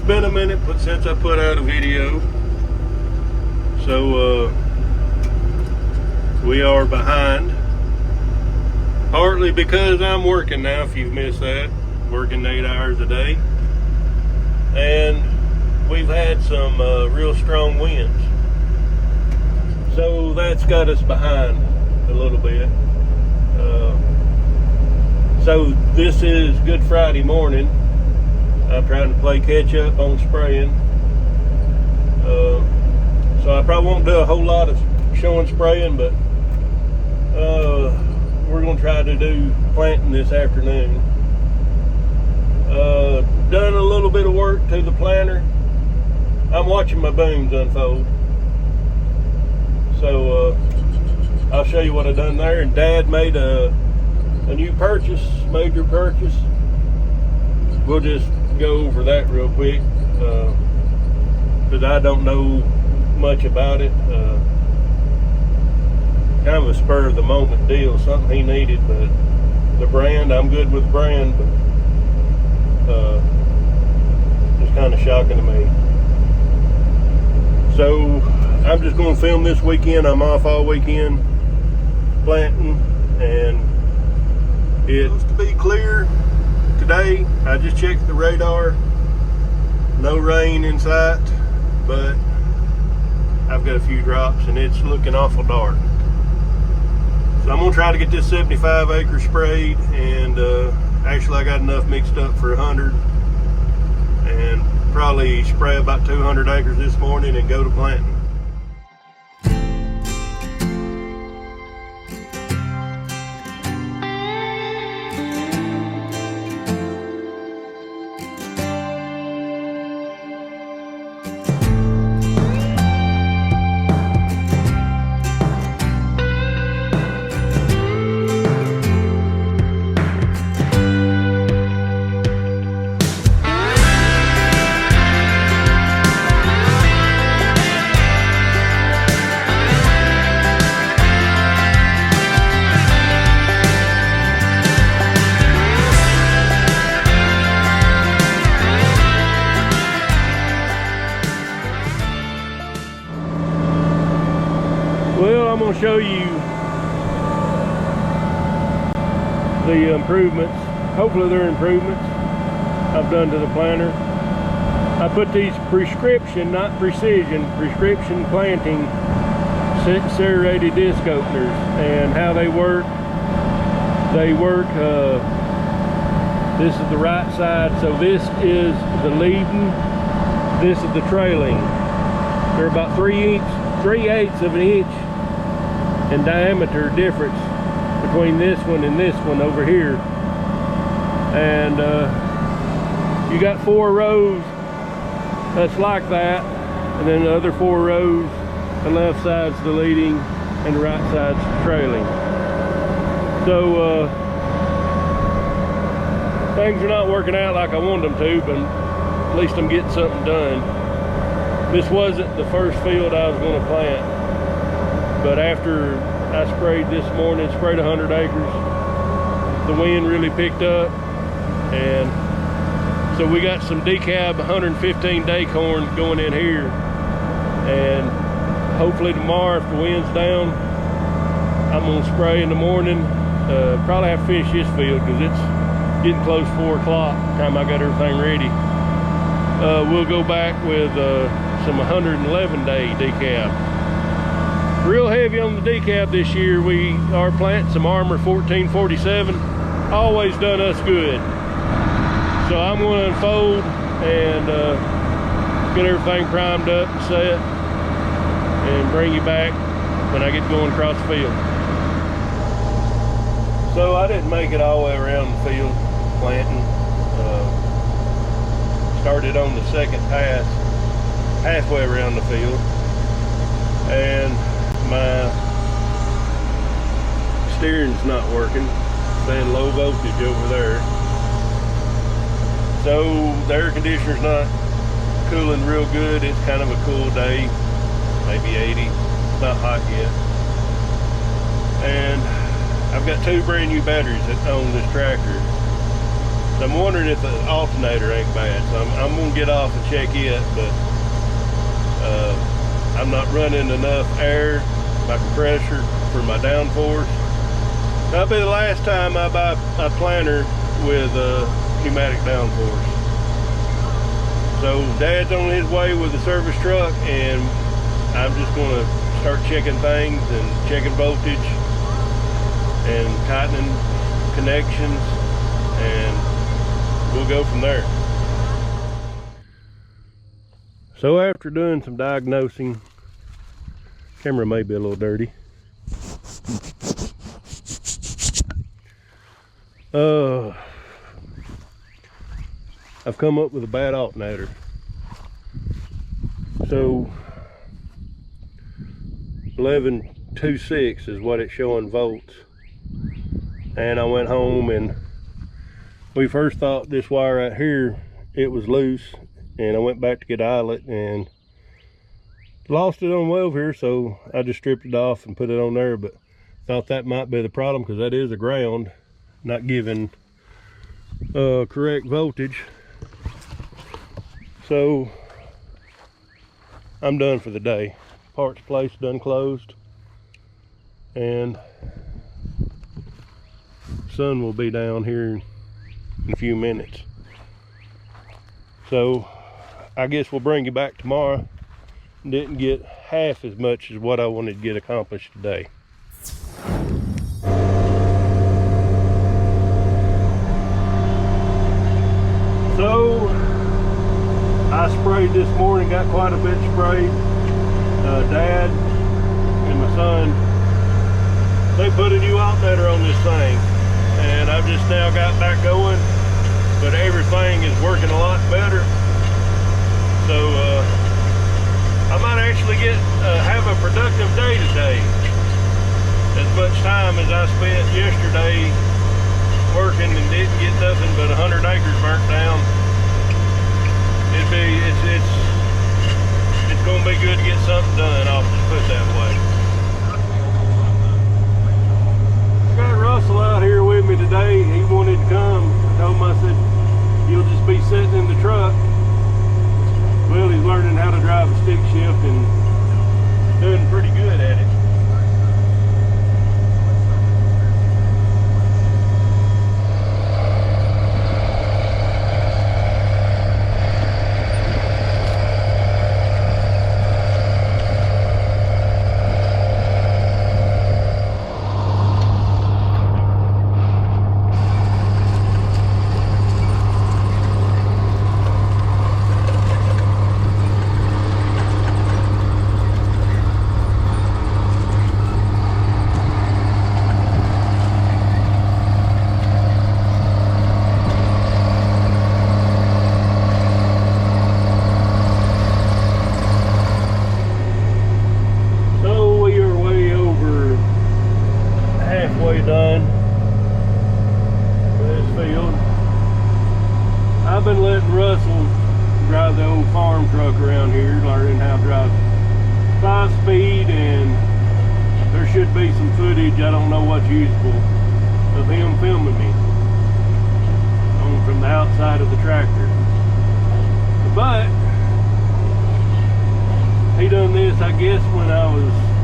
been a minute since I put out a video, so we are behind, partly because I'm working now. If you've missed that, working 8 hours a day, and we've had some real strong winds, so that's got us behind a little bit. So this is Good Friday morning. I'm trying to play catch up on spraying. So I probably won't do a whole lot of showing spraying, but we're going to try to do planting this afternoon. Done a little bit of work to the planter. I'm watching my booms unfold. So I'll show you what I've done there. And Dad made a new purchase, major purchase. We'll just go over that real quick, because I don't know much about it. Kind of a spur of the moment deal, something he needed, but the brand, I'm good with the brand, but it's kind of shocking to me. So I'm just going to film this weekend. I'm off all weekend planting, and it's supposed to be clear today. I just checked the radar, no rain in sight, but I've got a few drops and it's looking awful dark. So I'm gonna try to get this 75 acres sprayed, and actually I got enough mixed up for 100, and probably spray about 200 acres this morning and go to planting. Well, I'm going to show you the improvements. Hopefully they're improvements I've done to the planter. I put these prescription, not precision, prescription planting serrated disc openers, and how they work. They work, this is the right side, so this is the leading, this is the trailing. They're about 3/8 of an inch in diameter difference between this one and this one over here. And you got 4 rows that's like that, and then the other 4 rows, the left side's the leading and the right side's trailing. So things are not working out like I wanted them to, but at least I'm getting something done. This wasn't the first field I was going to plant, but after I sprayed this morning, sprayed 100 acres, the wind really picked up, and so we got some decab 115 day corn going in here, and hopefully tomorrow, if the wind's down, I'm going to spray in the morning. Probably have to finish this field because it's getting close 4 o'clock time I got everything ready. We'll go back with some 111 day decab. Real heavy on the decab this year. We are planting some Armor 1447. Always done us good. So I'm going to unfold and get everything primed up and set, and bring you back when I get going across the field. So I didn't make it all the way around the field planting. Started on the second pass, halfway around the field, and my steering's not working, saying low voltage over there. So the air conditioner's not cooling real good. It's kind of a cool day, maybe 80, it's not hot yet. And I've got 2 brand new batteries that own this tractor, So I'm wondering if the alternator ain't bad. So I'm gonna get off and check it, but I'm not running enough air, my compressor, for my downforce. That'll be the last time I buy a planter with pneumatic downforce. So Dad's on his way with the service truck, and I'm just gonna start checking things and checking voltage and tightening connections, and we'll go from there. So after doing some diagnosing, camera may be a little dirty. I've come up with a bad alternator. So 1126 is what it's showing volts. And I went home, and we first thought this wire right here, it was loose, and I went back to get an eyelet and lost it on weld here, so I just stripped it off and put it on there, but thought that might be the problem because that is a ground not giving correct voltage. So I'm done for the day. Parts place done closed, and sun will be down here in a few minutes. So I guess we'll bring you back tomorrow. Didn't get half as much as what I wanted to get accomplished today. So I sprayed this morning, got quite a bit sprayed. Dad and my son, they put a new alternator on this thing, and I've just now got back going, but everything is working a lot better. So I might actually have a productive day today. As much time as I spent yesterday working and didn't get nothing but 100 acres burnt down, it's gonna be good to get something done. I'll just put it that way. I got Russell out here with me today. He wanted to come. I told him, I said, you'll just be sitting in the truck. Well, he's learning how to drive a stick shift and doing pretty good at it. Done with this field. I've been letting Russell drive the old farm truck around here, learning how to drive 5-speed, and there should be some footage, I don't know what's usable, of him filming me from the outside of the tractor. But he done this, I guess, when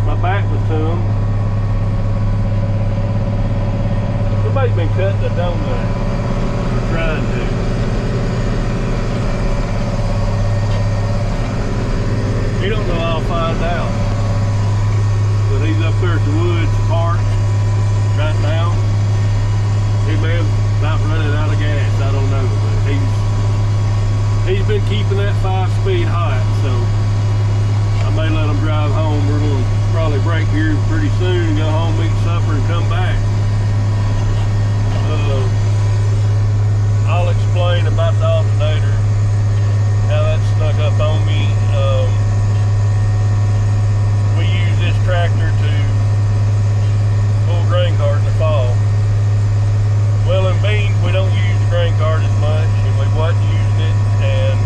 my back was to him. Somebody's been cutting the donut, trying to. He don't know, I'll find out. But he's up there at the woods park right now. He may have about running out of gas, I don't know. But he's been keeping that 5-speed hot, so I may let him drive home. We're going to probably break here pretty soon, go home, eat supper, and come back. I'll explain about the alternator, how that snuck up on me. We use this tractor to pull grain cart in the fall. Well, in beans we don't use the grain cart as much, and we wasn't using it, and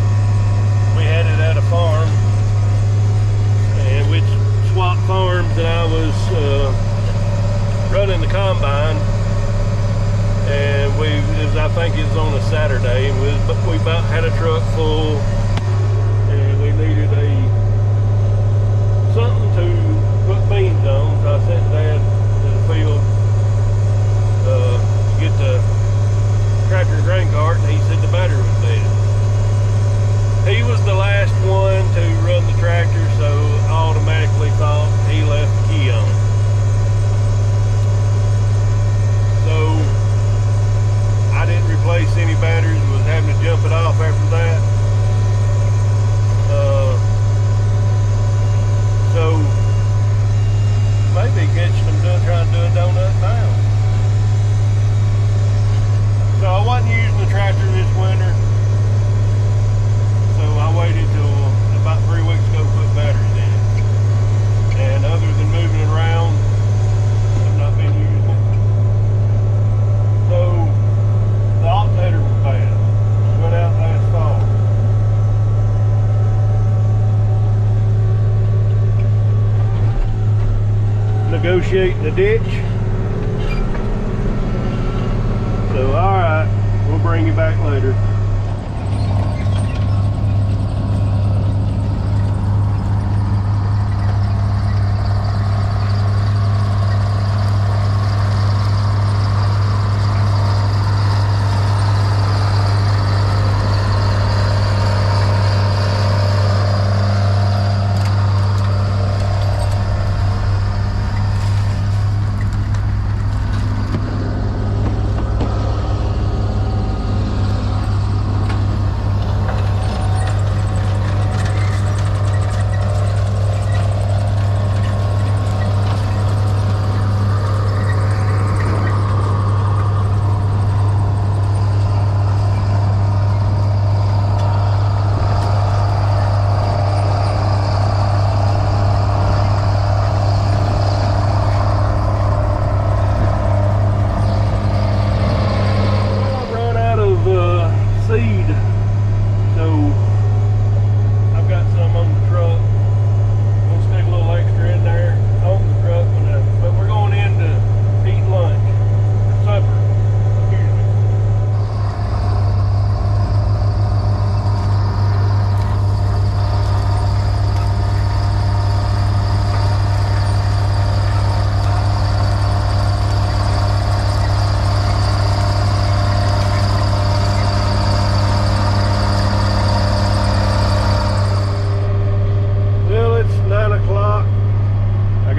we had it at a farm, and we'd swap farms, and I was running the combine. And I think it was on a Saturday. we about had a truck full, and we needed something to put beans on. So I sent Dad to the field to get the tractor and grain cart, and he said the battery was dead. He was the last one to run the tractor, so I automatically thought he left the key on. So I didn't replace any batteries, was having to jump it off after that. So maybe catching them trying to do a donut now. So I wasn't using the tractor this winter. So I waited till about 3 weeks ago to put batteries in it. And other than moving it around, I've not been using it. So the alternator was bad. It went out last fall. Negotiating the ditch. So alright, we'll bring you back later.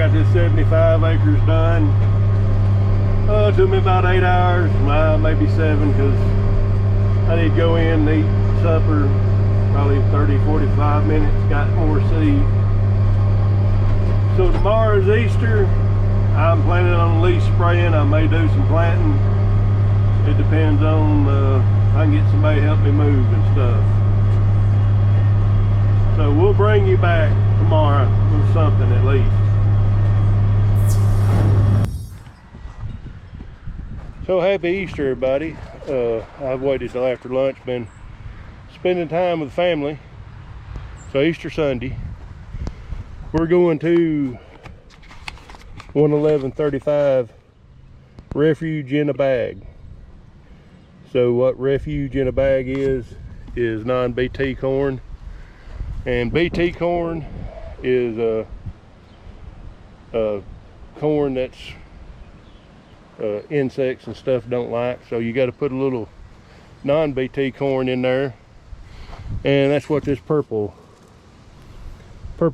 This 75 acres done. It took me about 8 hours, maybe 7, because I need to go in and eat supper. Probably 30-45 minutes, got more seed. So tomorrow's Easter. I'm planning on at least spraying. I may do some planting. It depends on if I can get somebody to help me move and stuff. So we'll bring you back tomorrow with something at least. So happy Easter, everybody. I've waited till after lunch, been spending time with family. So Easter Sunday, we're going to 11135 Refuge in a Bag. So what Refuge in a Bag is non-BT corn. And BT corn is a corn that's insects and stuff don't like, so you got to put a little non-BT corn in there, and that's what this purple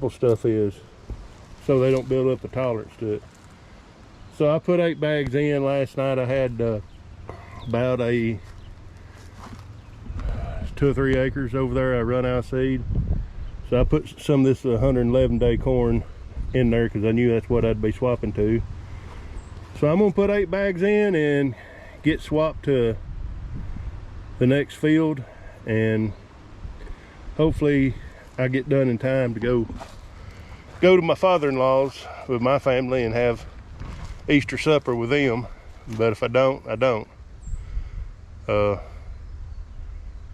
stuff is, so they don't build up a tolerance to it. So I put 8 bags in last night. I had about 2 or 3 acres over there. I run out of seed, so I put some of this 111-day corn in there because I knew that's what I'd be swapping to. So I'm gonna put 8 bags in and get swapped to the next field, and hopefully I get done in time to go to my father-in-law's with my family and have Easter supper with them. But if I don't, I don't.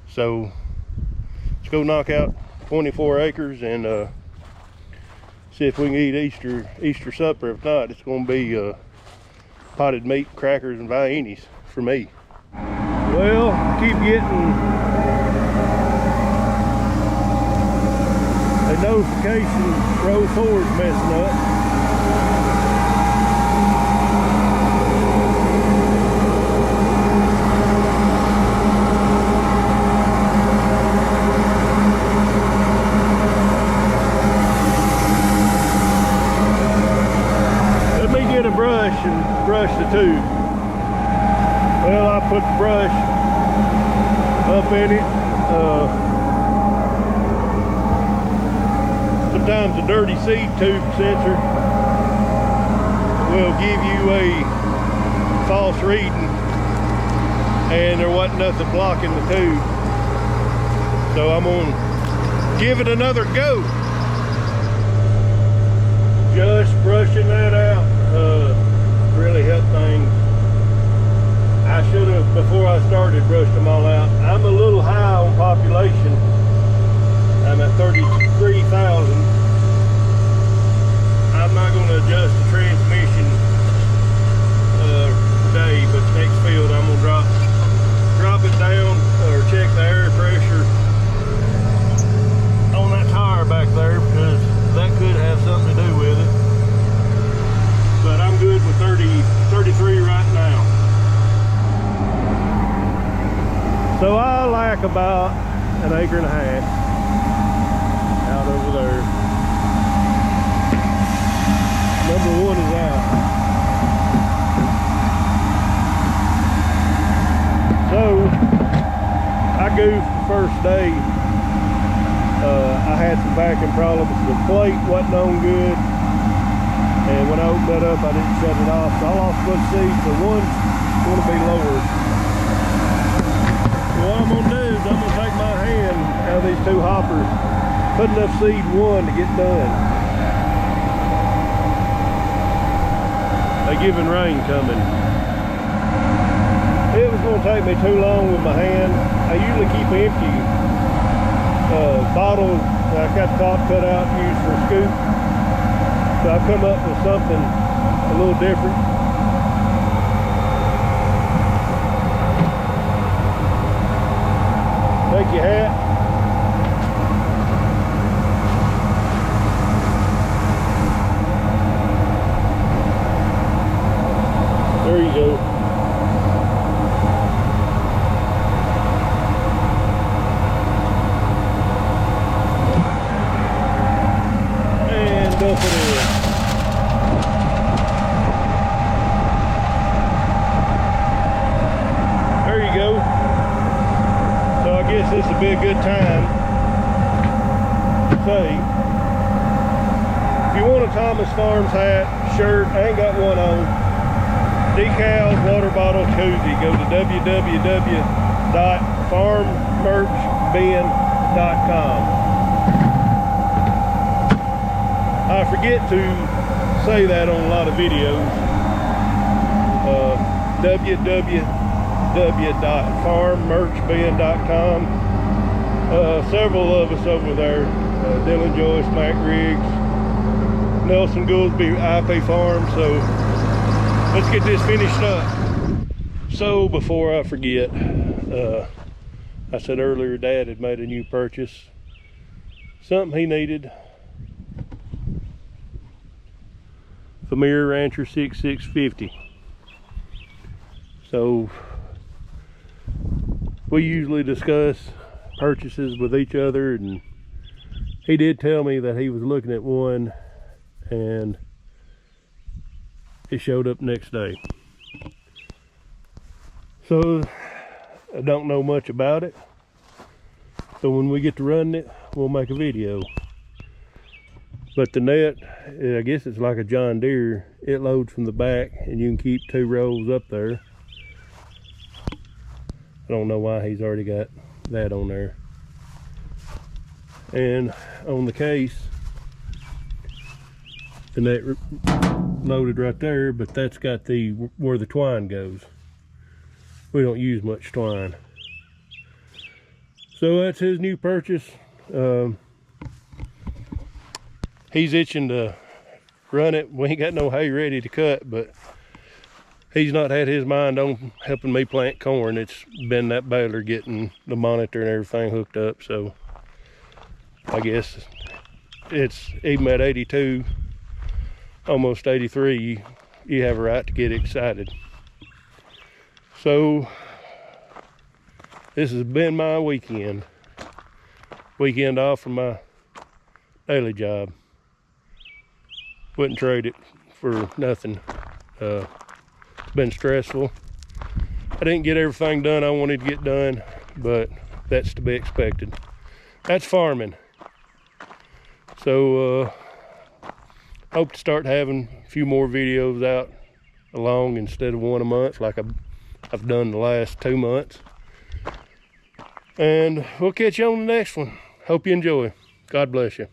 So let's go knock out 24 acres and see if we can eat Easter supper. If not, it's gonna be potted meat, crackers, and viennies for me. Well, keep getting the notification row 4 is messing up. Let me get a brush and brush the tube. Well, I put the brush up in it. Sometimes a dirty seed tube sensor will give you a false reading and there wasn't nothing blocking the tube. So I'm gonna give it another go. Just brushing that out really helped things. I should have, before I started, brushed them all out. I'm a little high on population. I'm at 33,000. I'm not going to adjust the transmission today, but next field I'm going to drop it down or check the air pressure on that tire back there, because that could have something to do with it. But I'm good with 33 right now. So I lack about an acre and a half out over there. Number 1 is out. So I goofed the first day. I had some vacuum problems. The plate wasn't on good, and when I opened that up I didn't shut it off, so I lost a bunch of seeds. So one's going to be lowered. What I'm going to do is I'm going to take my hand out of these 2 hoppers, put enough seed in one to get done. They're giving rain coming. It was going to take me too long with my hand. I usually keep empty bottles. I got the top cut out and used for a scoop. So I've come up with something a little different. Take your hat. There you go. And dump it in. There you go. So I guess this would be a good time to say, if you want a Thomas Farms hat, shirt, I ain't got one on, decals, water bottle, koozie, go to www.farmmerchbin.com. I forget to say that on a lot of videos. www.farmmerchbin.com. Several of us over there, Dylan Joyce, Mac Riggs, Nelson Goolsby, IP Farm. So let's get this finished up. So before I forget, I said earlier Dad had made a new purchase, something he needed. Premier Rancher 6650. So we usually discuss purchases with each other, and he did tell me that he was looking at one and it showed up next day. So I don't know much about it, so when we get to running it, we'll make a video. But the net, I guess it's like a John Deere. It loads from the back and you can keep 2 rows up there. I don't know why he's already got that on there. And on the case, the net loaded right there, but that's got the where the twine goes. We don't use much twine. So that's his new purchase. He's itching to run it. We ain't got no hay ready to cut, but he's not had his mind on helping me plant corn. It's been that baler getting the monitor and everything hooked up. So I guess it's even at 82, almost 83, you have a right to get excited. So this has been my weekend off from my daily job. Wouldn't trade it for nothing. It's been stressful. I didn't get everything done I wanted to get done, but that's to be expected. That's farming. So hope to start having a few more videos out along instead of one a month like I've done the last 2 months. And we'll catch you on the next one. Hope you enjoy. God bless you.